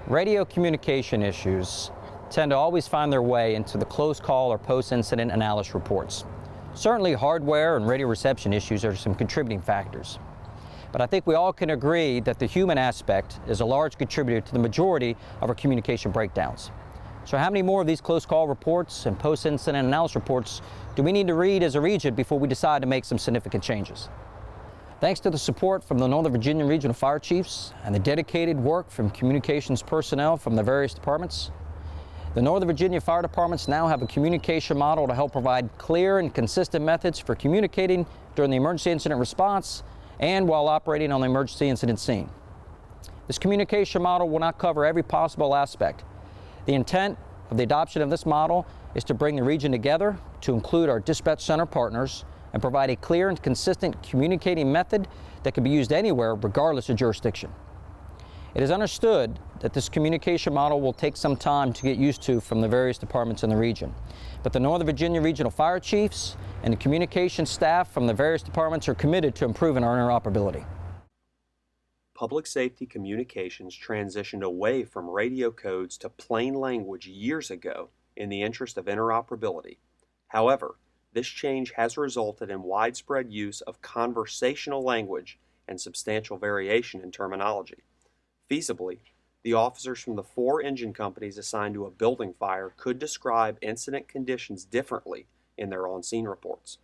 Radio communication issues tend to always find their way into the close call or post-incident analysis reports. Certainly hardware and radio reception issues are some contributing factors. But I think we all can agree that the human aspect is a large contributor to the majority of our communication breakdowns. So how many more of these close call reports and post-incident analysis reports do we need to read as a region before we decide to make some significant changes? Thanks to the support from the Northern Virginia Regional Fire Chiefs and the dedicated work from communications personnel from the various departments, the Northern Virginia Fire Departments now have a communication model to help provide clear and consistent methods for communicating during the emergency incident response and while operating on the emergency incident scene. This communication model will not cover every possible aspect. The intent of the adoption of this model is to bring the region together to include our dispatch center partners and provide a clear and consistent communicating method that can be used anywhere regardless of jurisdiction. It is understood that this communication model will take some time to get used to from the various departments in the region. But the Northern Virginia Regional Fire Chiefs and the communication staff from the various departments are committed to improving our interoperability. Public safety communications transitioned away from radio codes to plain language years ago in the interest of interoperability. However, this change has resulted in widespread use of conversational language and substantial variation in terminology. Feasibly, the officers from the 4 engine companies assigned to a building fire could describe incident conditions differently in their on-scene reports.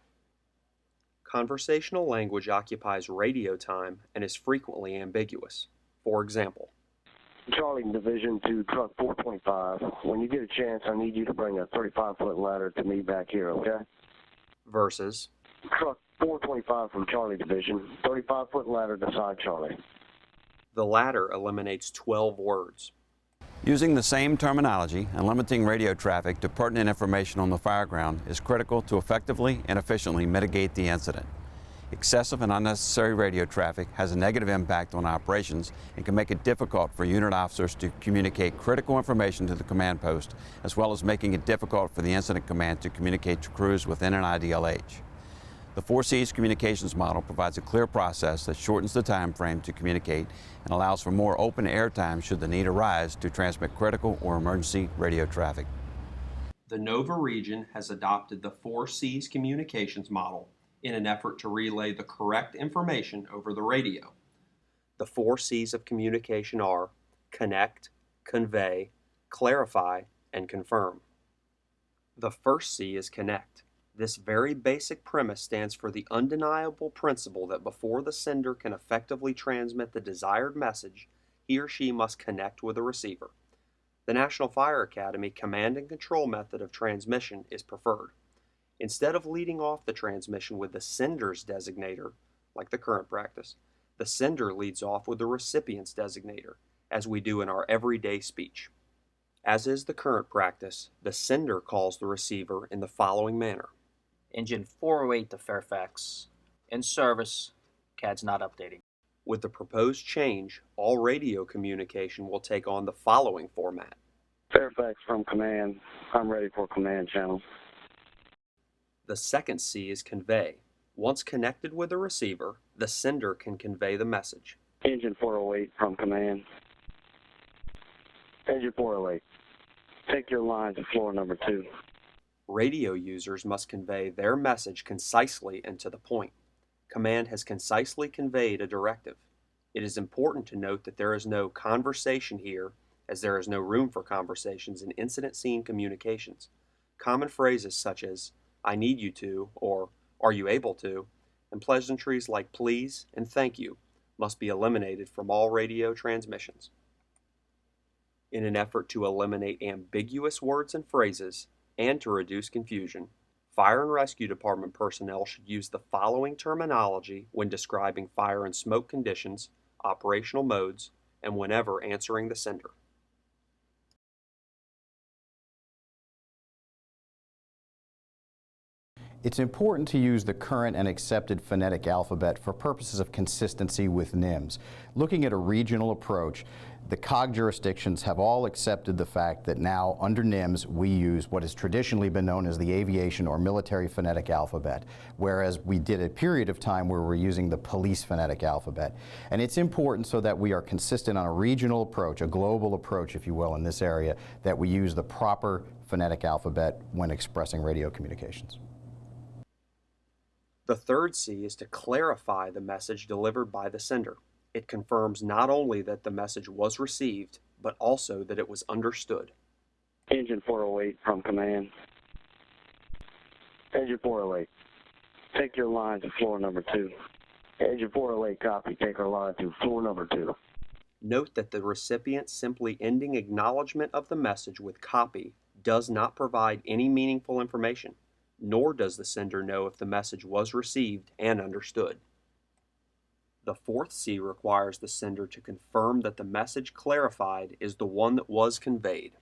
Conversational language occupies radio time and is frequently ambiguous. For example, Charlie Division to truck 425. When you get a chance, I need you to bring a 35-foot ladder to me back here, okay? Versus truck 425 from Charlie Division, 35-foot ladder to side Charlie. The latter eliminates 12 words. Using the same terminology and limiting radio traffic to pertinent information on the fire ground is critical to effectively and efficiently mitigate the incident. Excessive and unnecessary radio traffic has a negative impact on operations and can make it difficult for unit officers to communicate critical information to the command post, as well as making it difficult for the incident command to communicate to crews within an IDLH. The 4Cs communications model provides a clear process that shortens the time frame to communicate and allows for more open air time should the need arise to transmit critical or emergency radio traffic. The NOVA region has adopted the 4Cs communications model in an effort to relay the correct information over the radio. The 4 C's of communication are connect, convey, clarify, and confirm. The first C is connect. This very basic premise stands for the undeniable principle that before the sender can effectively transmit the desired message, he or she must connect with the receiver. The National Fire Academy command and control method of transmission is preferred. Instead of leading off the transmission with the sender's designator, like the current practice, the sender leads off with the recipient's designator, as we do in our everyday speech. As is the current practice, the sender calls the receiver in the following manner. Engine 408 to Fairfax. In service. CAD's not updating. With the proposed change, all radio communication will take on the following format. Fairfax from command. I'm ready for command channel. The second C is convey. Once connected with the receiver, the sender can convey the message. Engine 408 from command. Engine 408. Take your line to floor number 2. Radio users must convey their message concisely and to the point. Command has concisely conveyed a directive. It is important to note that there is no conversation here, as there is no room for conversations in incident scene communications. Common phrases such as, I need you to, or are you able to, and pleasantries like please and thank you must be eliminated from all radio transmissions. In an effort to eliminate ambiguous words and phrases and to reduce confusion, Fire and Rescue Department personnel should use the following terminology when describing fire and smoke conditions, operational modes, and whenever answering the sender. It's important to use the current and accepted phonetic alphabet for purposes of consistency with NIMS. Looking at a regional approach, The COG jurisdictions have all accepted the fact that now, under NIMS, we use what has traditionally been known as the aviation or military phonetic alphabet, whereas we did a period of time where we're using the police phonetic alphabet. And it's important so that we are consistent on a regional approach, a global approach, if you will, in this area, that we use the proper phonetic alphabet when expressing radio communications. The third C is to clarify the message delivered by the sender. It confirms not only that the message was received, but also that it was understood. Engine 408 from command. Engine 408, take your line to floor number 2. Engine 408, copy, take our line to floor number 2. Note that the recipient simply ending acknowledgement of the message with copy does not provide any meaningful information, nor does the sender know if the message was received and understood. The fourth C requires the sender to confirm that the message clarified is the one that was conveyed.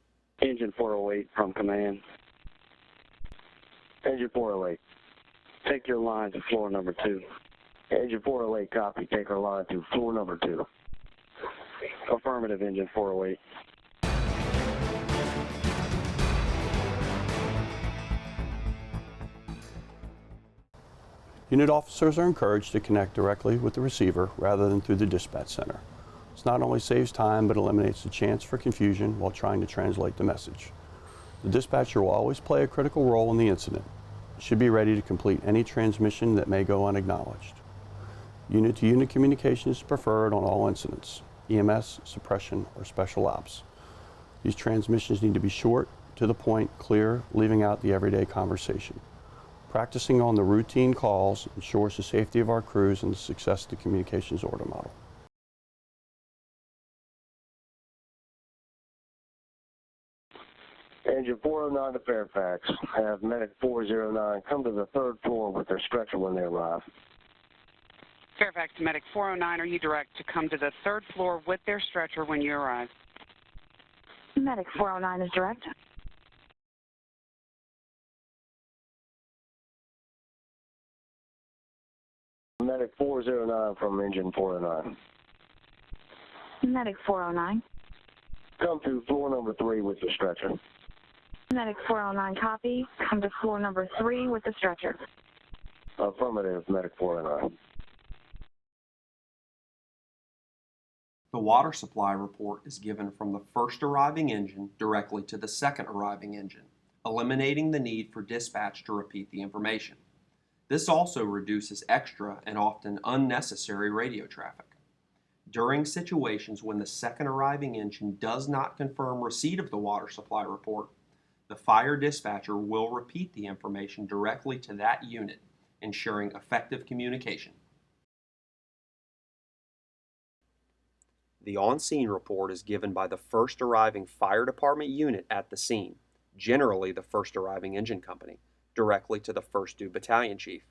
Engine 408 from command. Engine 408, take your line to floor number 2. Engine 408, copy, take our line to floor number 2. Affirmative, Engine 408. Unit officers are encouraged to connect directly with the receiver rather than through the dispatch center. This not only saves time, but eliminates the chance for confusion while trying to translate the message. The dispatcher will always play a critical role in the incident. It should be ready to complete any transmission that may go unacknowledged. Unit-to-unit communication is preferred on all incidents, EMS, suppression, or special ops. These transmissions need to be short, to the point, clear, leaving out the everyday conversation. Practicing on the routine calls ensures the safety of our crews and the success of the communications order model. Engine 409 to Fairfax. Have medic 409 come to the 3rd floor with their stretcher when they arrive. Fairfax to medic 409, are you direct to come to the 3rd floor with their stretcher when you arrive? Medic 409 is direct. Medic 409 from Engine 409. Medic 409. Come to floor number 3 with the stretcher. Medic 409, copy. Come to floor number 3 with the stretcher. Affirmative, Medic 409. The water supply report is given from the first arriving engine directly to the second arriving engine, eliminating the need for dispatch to repeat the information. This also reduces extra and often unnecessary radio traffic. During situations when the second arriving engine does not confirm receipt of the water supply report, the fire dispatcher will repeat the information directly to that unit, ensuring effective communication. The on-scene report is given by the first arriving fire department unit at the scene, generally the first arriving engine company, directly to the first due battalion chief.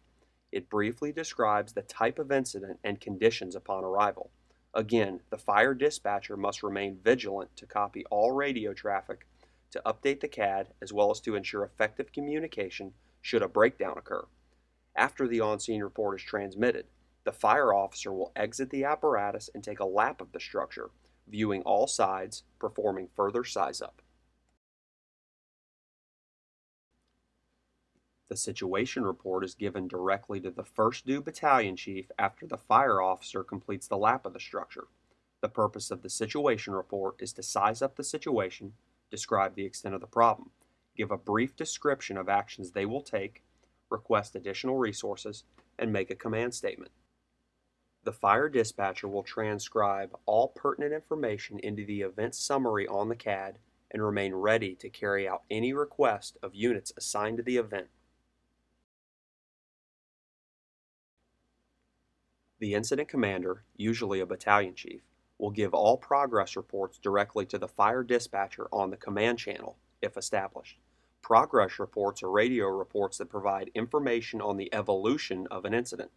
It briefly describes the type of incident and conditions upon arrival. Again, the fire dispatcher must remain vigilant to copy all radio traffic, to update the CAD, as well as to ensure effective communication should a breakdown occur. After the on-scene report is transmitted, the fire officer will exit the apparatus and take a lap of the structure, viewing all sides, performing further size-up. The situation report is given directly to the first due battalion chief after the fire officer completes the lap of the structure. The purpose of the situation report is to size up the situation, describe the extent of the problem, give a brief description of actions they will take, request additional resources, and make a command statement. The fire dispatcher will transcribe all pertinent information into the event summary on the CAD and remain ready to carry out any request of units assigned to the event. The incident commander, usually a battalion chief, will give all progress reports directly to the fire dispatcher on the command channel, if established. Progress reports are radio reports that provide information on the evolution of an incident.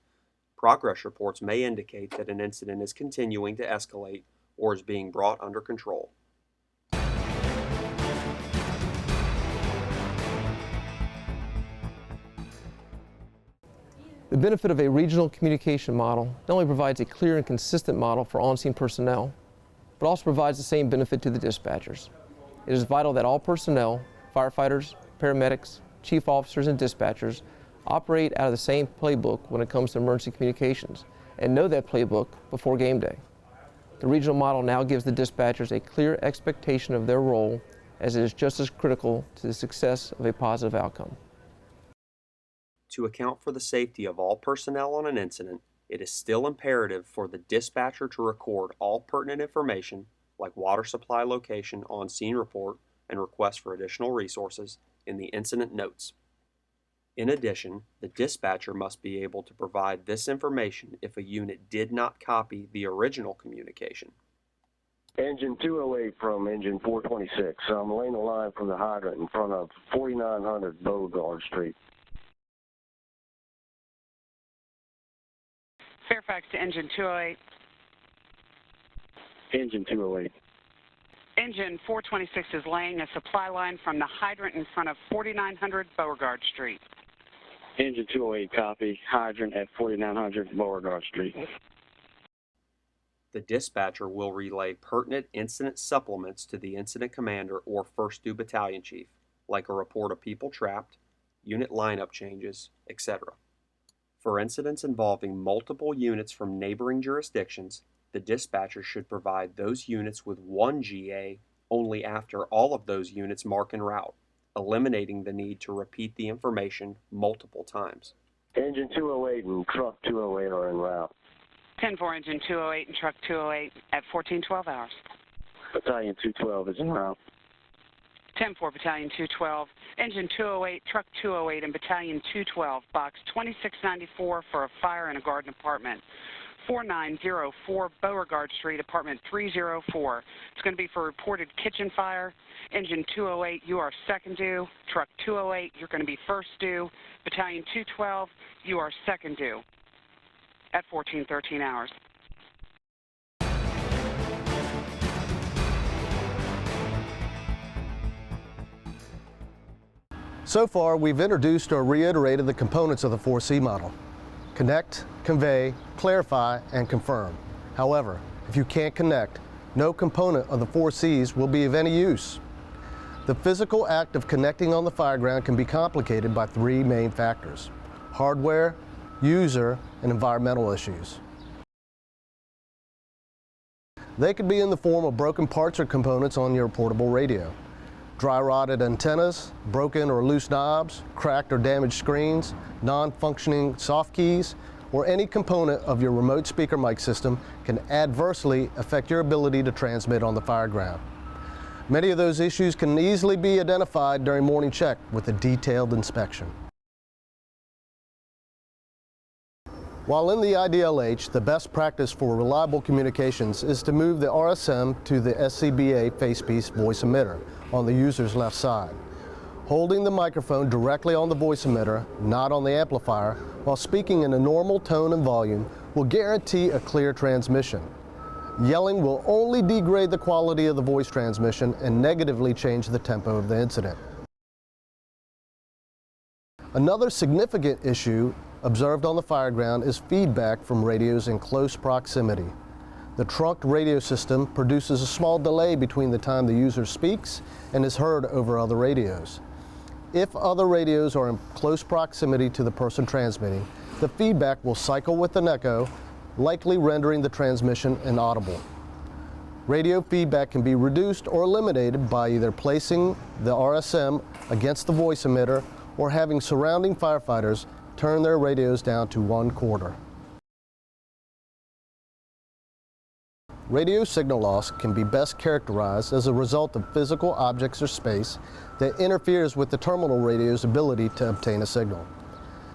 Progress reports may indicate that an incident is continuing to escalate or is being brought under control. The benefit of a regional communication model not only provides a clear and consistent model for on-scene personnel, but also provides the same benefit to the dispatchers. It is vital that all personnel, firefighters, paramedics, chief officers, and dispatchers operate out of the same playbook when it comes to emergency communications and know that playbook before game day. The regional model now gives the dispatchers a clear expectation of their role, as it is just as critical to the success of a positive outcome. To account for the safety of all personnel on an incident, it is still imperative for the dispatcher to record all pertinent information, like water supply location, on-scene report, and request for additional resources, in the incident notes. In addition, the dispatcher must be able to provide this information if a unit did not copy the original communication. Engine 208 from engine 426. I'm laying the line from the hydrant in front of 4900 Beauregard Street. Fairfax to engine 208. Engine 208. Engine 426 is laying a supply line from the hydrant in front of 4900 Beauregard Street. Engine 208, copy. Hydrant at 4900 Beauregard Street. The dispatcher will relay pertinent incident supplements to the incident commander or first due battalion chief, like a report of people trapped, unit lineup changes, etc. For incidents involving multiple units from neighboring jurisdictions, the dispatcher should provide those units with one GA only after all of those units mark en route, eliminating the need to repeat the information multiple times. Engine 208 and truck 208 are en route. 10-4 engine 208 and truck 208 at 1412 hours. Battalion 212 is en route. 10-4 Battalion 212, engine 208, truck 208, and Battalion 212, box 2694 for a fire in a garden apartment. 4904 Beauregard Street, apartment 304. It's going to be for reported kitchen fire. Engine 208, you are second due. Truck 208, you're going to be first due. Battalion 212, you are second due at 1413 hours. So far, we've introduced or reiterated the components of the 4C model: connect, convey, clarify, and confirm. However, if you can't connect, no component of the 4Cs will be of any use. The physical act of connecting on the fireground can be complicated by three main factors: hardware, user, and environmental issues. They could be in the form of broken parts or components on your portable radio, dry-rotted antennas, broken or loose knobs, cracked or damaged screens, non-functioning soft keys, or any component of your remote speaker mic system can adversely affect your ability to transmit on the fireground. Many of those issues can easily be identified during morning check with a detailed inspection. While in the IDLH, the best practice for reliable communications is to move the RSM to the SCBA facepiece voice emitter on the user's left side. Holding the microphone directly on the voice emitter, not on the amplifier, while speaking in a normal tone and volume will guarantee a clear transmission. Yelling will only degrade the quality of the voice transmission and negatively change the tempo of the incident. Another significant issue observed on the fireground is feedback from radios in close proximity. The trunked radio system produces a small delay between the time the user speaks and is heard over other radios. If other radios are in close proximity to the person transmitting, the feedback will cycle with an echo, likely rendering the transmission inaudible. Radio feedback can be reduced or eliminated by either placing the RSM against the voice emitter or having surrounding firefighters turn their radios down to 1/4. Radio signal loss can be best characterized as a result of physical objects or space that interferes with the terminal radio's ability to obtain a signal.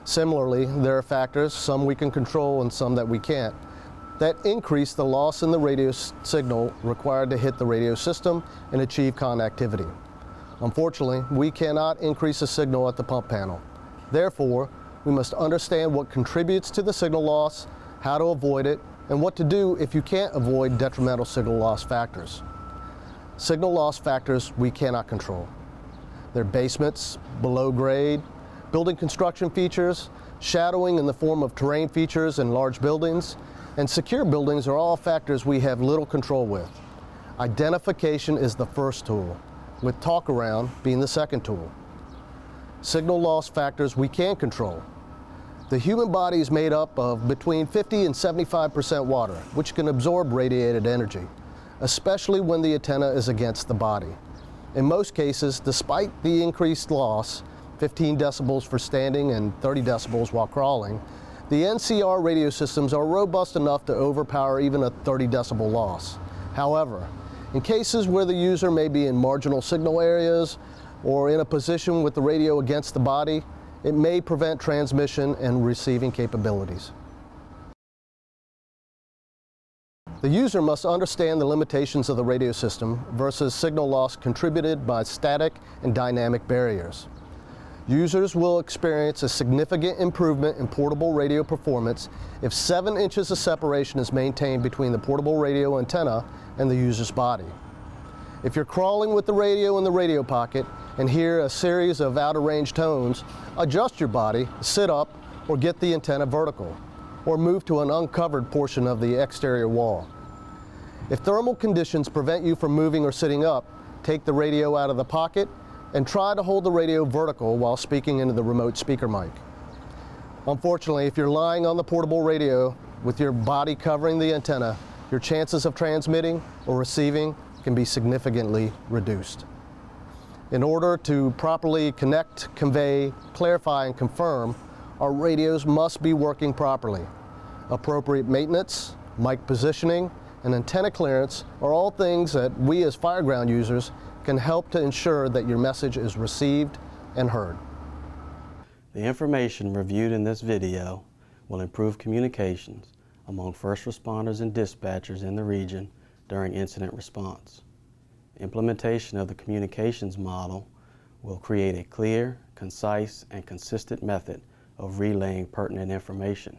Similarly, there are factors, some we can control and some that we can't, that increase the loss in the radio signal required to hit the radio system and achieve connectivity. Unfortunately, we cannot increase a signal at the pump panel. Therefore, we must understand what contributes to the signal loss, how to avoid it, and what to do if you can't avoid detrimental signal loss factors. Signal loss factors we cannot control. They're basements, below grade, building construction features, shadowing in the form of terrain features in large buildings, and secure buildings are all factors we have little control with. Identification is the first tool, with talk around being the second tool. Signal loss factors we can control. The human body is made up of between 50 and 75% water, which can absorb radiated energy, especially when the antenna is against the body. In most cases, despite the increased loss, 15 decibels for standing and 30 decibels while crawling, the NCR radio systems are robust enough to overpower even a 30 decibel loss. However, in cases where the user may be in marginal signal areas or in a position with the radio against the body, it may prevent transmission and receiving capabilities. The user must understand the limitations of the radio system versus signal loss contributed by static and dynamic barriers. Users will experience a significant improvement in portable radio performance if 7 inches of separation is maintained between the portable radio antenna and the user's body. If you're crawling with the radio in the radio pocket and hear a series of out-of-range tones, adjust your body, sit up, or get the antenna vertical, or move to an uncovered portion of the exterior wall. If thermal conditions prevent you from moving or sitting up, take the radio out of the pocket and try to hold the radio vertical while speaking into the remote speaker mic. Unfortunately, if you're lying on the portable radio with your body covering the antenna, your chances of transmitting or receiving can be significantly reduced. In order to properly connect, convey, clarify, and confirm, our radios must be working properly. Appropriate maintenance, mic positioning, and antenna clearance are all things that we as Fireground users can help to ensure that your message is received and heard. The information reviewed in this video will improve communications among first responders and dispatchers in the region during incident response. Implementation of the communications model will create a clear, concise, and consistent method of relaying pertinent information.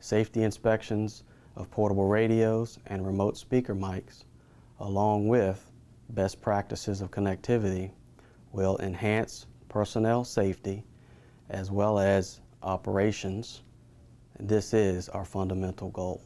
Safety inspections of portable radios and remote speaker mics, along with best practices of connectivity, will enhance personnel safety as well as operations. This is our fundamental goal.